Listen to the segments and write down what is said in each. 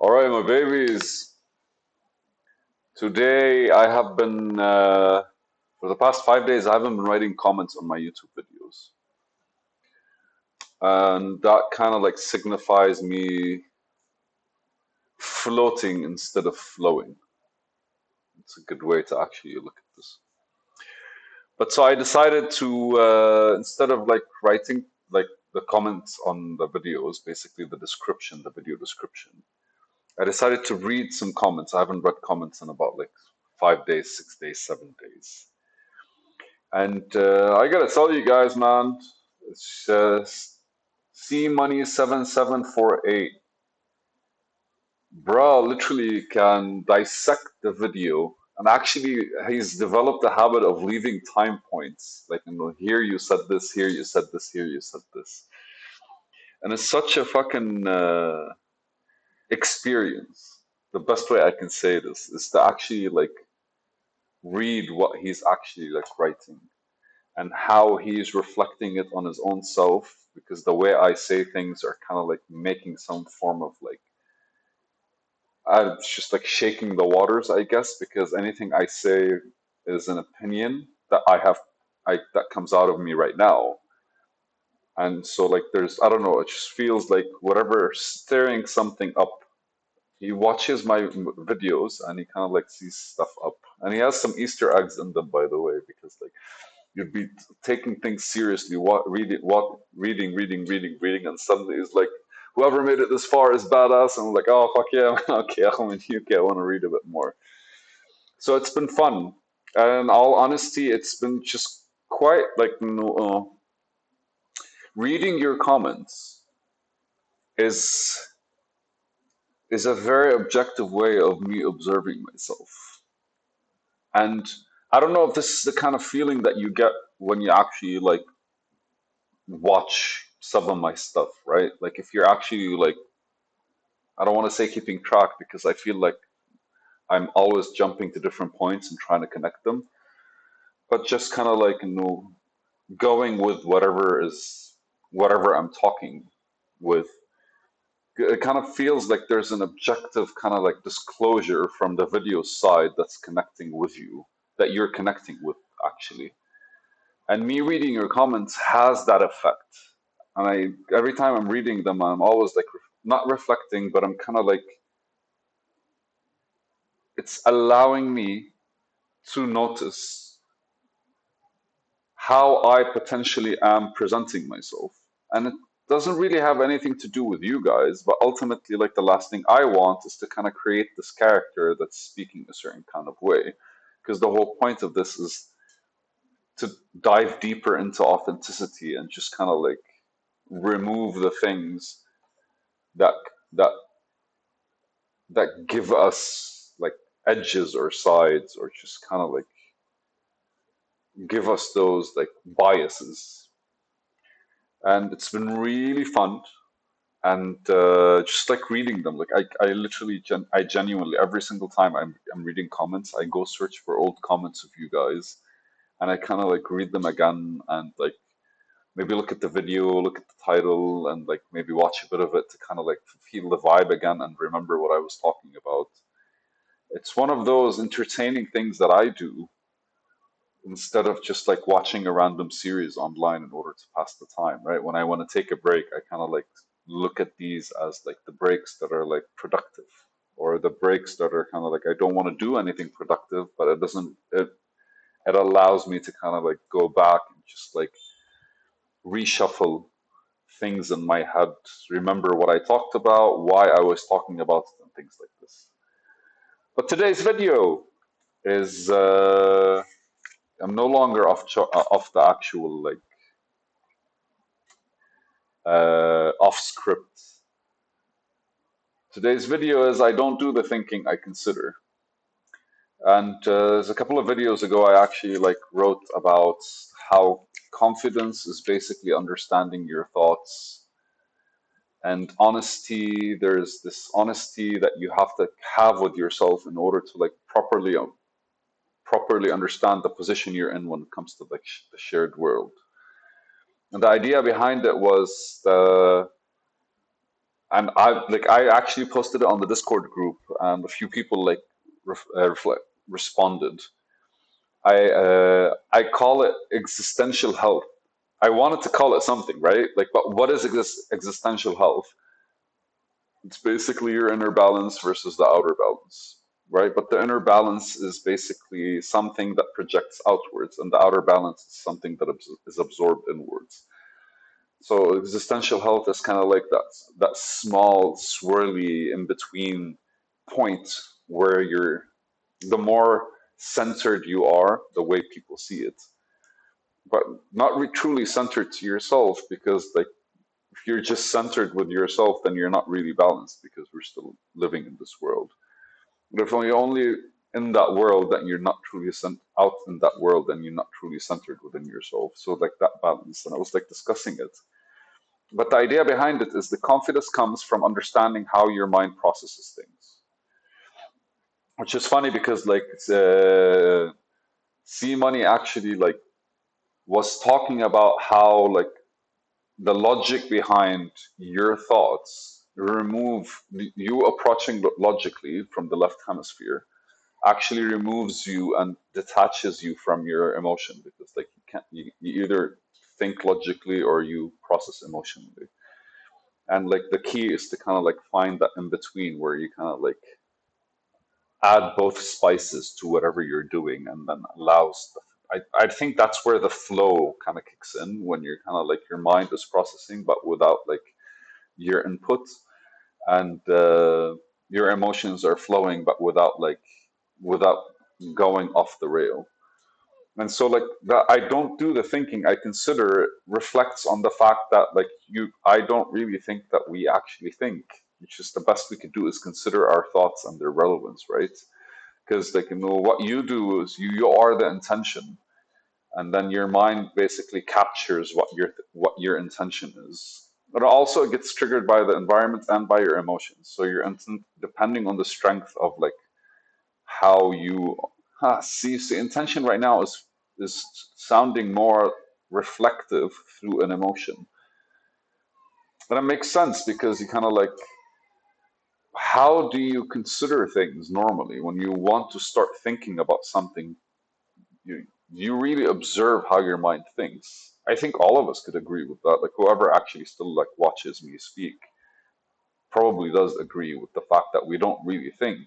All right, my babies. Today I have been, for the past 5 days, I haven't been writing comments on my YouTube videos. And that kind of like signifies me floating instead of flowing. It's a good way to actually look at this. But so I decided to, instead of like writing like the comments on the videos, basically the description, the video description, I decided to read some comments. I haven't read comments in about like 5 days, 6 days, 7 days. And I gotta tell you guys, man, it's C Money 7748, bro, literally can dissect the video. And actually, he's developed a habit of leaving time points. Like, here you said this, here you said this, here you said this. And it's such a fucking experience. The best way I can say this is to actually like read what he's actually like writing and how he's reflecting it on his own self, because the way I say things are kind of like making some form of like it's just like shaking the waters, I guess, because anything I say is an opinion that that comes out of me right now. And so like there's, I don't know, it just feels like whatever stirring something up. He watches my videos and he kind of like sees stuff up. And he has some Easter eggs in them, by the way, because like you'd be taking things seriously, reading, and suddenly it's like, whoever made it this far is badass, and I'm like, oh fuck yeah, okay, I'm in UK, I want to read a bit more. So it's been fun, and in all honesty, it's been just quite like reading your comments is is a very objective way of me observing myself, and I don't know if this is the kind of feeling that you get when you actually like watch some of my stuff, right? Like if you're actually like, I don't want to say keeping track because I feel like I'm always jumping to different points and trying to connect them, but just kind of like, going with whatever I'm talking with. It kind of feels like there's an objective kind of like disclosure from the video side that's connecting with you, that you're connecting with actually. And me reading your comments has that effect. And every time I'm reading them, I'm always like not reflecting, but I'm kind of like, it's allowing me to notice how I potentially am presenting myself. And it doesn't really have anything to do with you guys, but ultimately, like the last thing I want is to kind of create this character that's speaking a certain kind of way. Because the whole point of this is to dive deeper into authenticity and just kind of like remove the things that that that give us like edges or sides, or just kind of like give us those like biases. And it's been really fun, and just like reading them, like I literally I genuinely every single time I'm reading comments, I go search for old comments of you guys, and I kind of like read them again, and like maybe look at the video, look at the title, and like maybe watch a bit of it to kind of like feel the vibe again and remember what I was talking about. It's one of those entertaining things that I do instead of just like watching a random series online in order to pass the time, right? When I want to take a break, I kind of like look at these as like the breaks that are like productive, or the breaks that are kind of like I don't want to do anything productive, but it allows me to kind of like go back and just like reshuffle things in my head, remember what I talked about, why I was talking about it, and things like this. But today's video is I'm no longer off the actual like off script. Today's video is I don't do the thinking, I consider. And there's a couple of videos ago I actually like wrote about how confidence is basically understanding your thoughts, and honesty, there's this honesty that you have to have with yourself in order to like properly understand the position you're in when it comes to like the shared world. And the idea behind it was and I actually posted it on the Discord group, and a few people like responded. I call it existential health. I wanted to call it something, right? Like, but what is existential health? It's basically your inner balance versus the outer balance, right? But the inner balance is basically something that projects outwards, and the outer balance is something that is absorbed inwards. So existential health is kind of like that small swirly in between point where you're the more centered you are, the way people see it, but not truly centered to yourself, because like if you're just centered with yourself, then you're not really balanced, because we're still living in this world. But if you're only in that world, then you're not truly sent out in that world, then you're not truly centered within yourself. So like that balance, and I was like discussing it. But the idea behind it is the confidence comes from understanding how your mind processes things, which is funny because like C Money actually like was talking about how like the logic behind your thoughts remove you approaching logically from the left hemisphere actually removes you and detaches you from your emotion, because like you either think logically or you process emotionally. And like the key is to kind of like find that in between where you kind of like add both spices to whatever you're doing, and then allows I think that's where the flow kind of kicks in, when you're kind of like your mind is processing but without like your input, and your emotions are flowing but without going off the rail. And so like that, I don't do the thinking, I consider it reflects on the fact that like I don't really think that we actually think. It's just the best we could do is consider our thoughts and their relevance, right? Because like what you do is you are the intention, and then your mind basically captures what your intention is. But also it gets triggered by the environment and by your emotions. So your intent, depending on the strength of like how you see intention right now is sounding more reflective through an emotion. And it makes sense because you kind of like, how do you consider things normally when you want to start thinking about something? You really observe how your mind thinks. I think all of us could agree with that. Like whoever actually still like watches me speak probably does agree with the fact that we don't really think.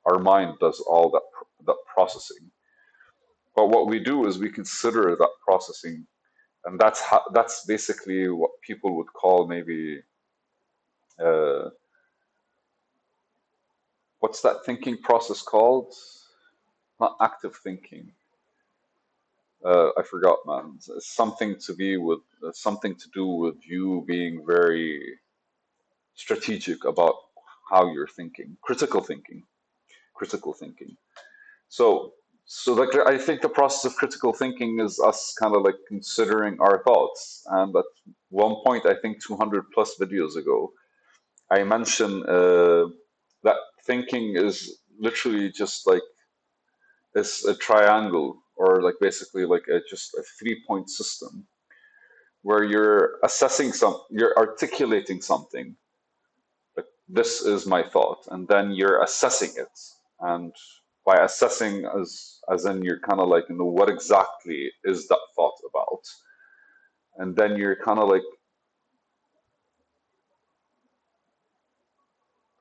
Our mind does all that processing. But what we do is we consider that processing, and that's basically what people would call maybe uh, what's that thinking process called? Not active thinking. I forgot, man. It's something to be with something to do with you being very strategic about how you're thinking. Critical thinking. Critical thinking. So, so like I think the process of critical thinking is us kind of like considering our thoughts. And at one point, I think 200 plus videos ago, I mentioned that thinking is literally just like it's a triangle, or like basically like just a 3 point system where you're articulating something. Like this is my thought, and then you're assessing it, and by assessing as in you're kind of like, what exactly is that thought about, and then you're kind of like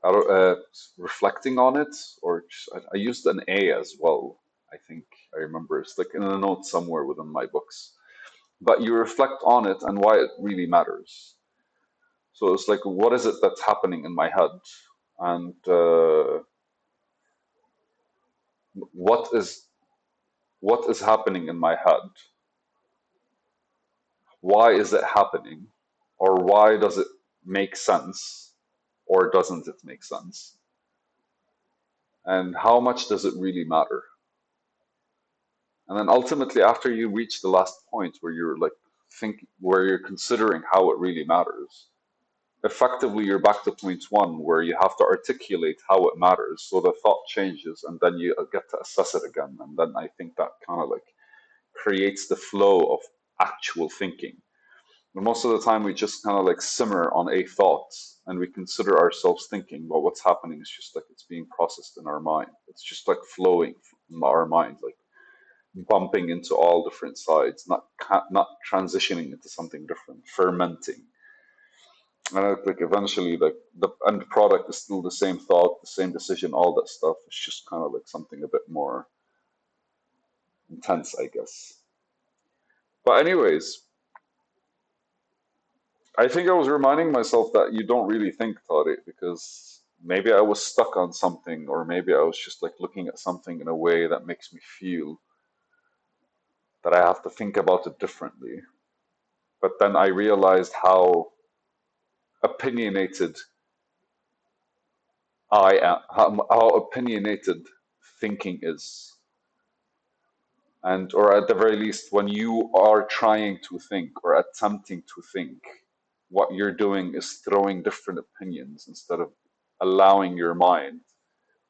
I don't- reflecting on it, or I used an A as well. I think I remember it's like in a note somewhere within my books. But you reflect on it and why it really matters. So it's like, what is it that's happening in my head, and what is what is happening in my head? Why is it happening, or why does it make sense, or doesn't it make sense? And how much does it really matter? And then ultimately, after you reach the last point where you're like where you're considering how it really matters, effectively you're back to point one where you have to articulate how it matters. So the thought changes, and then you get to assess it again. And then I think that kind of like creates the flow of actual thinking. And most of the time, we just kind of like simmer on a thought, and we consider ourselves thinking, but what's happening is just like it's being processed in our mind. It's just like flowing from our mind, like bumping into all different sides, not transitioning into something different, fermenting. And like eventually, like the end product is still the same thought, the same decision, all that stuff. It's just kind of like something a bit more intense, I guess. But anyways, I think I was reminding myself that you don't really think, Tariq, because maybe I was stuck on something, or maybe I was just like looking at something in a way that makes me feel that I have to think about it differently. But then I realized how opinionated I am, how opinionated thinking is. And, or at the very least, when you are trying to think or attempting to think, what you're doing is throwing different opinions instead of allowing your mind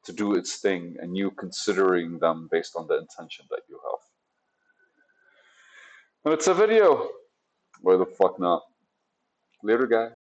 to do its thing and you considering them based on the intention that you have. And it's a video. Why the fuck not? Later, guys.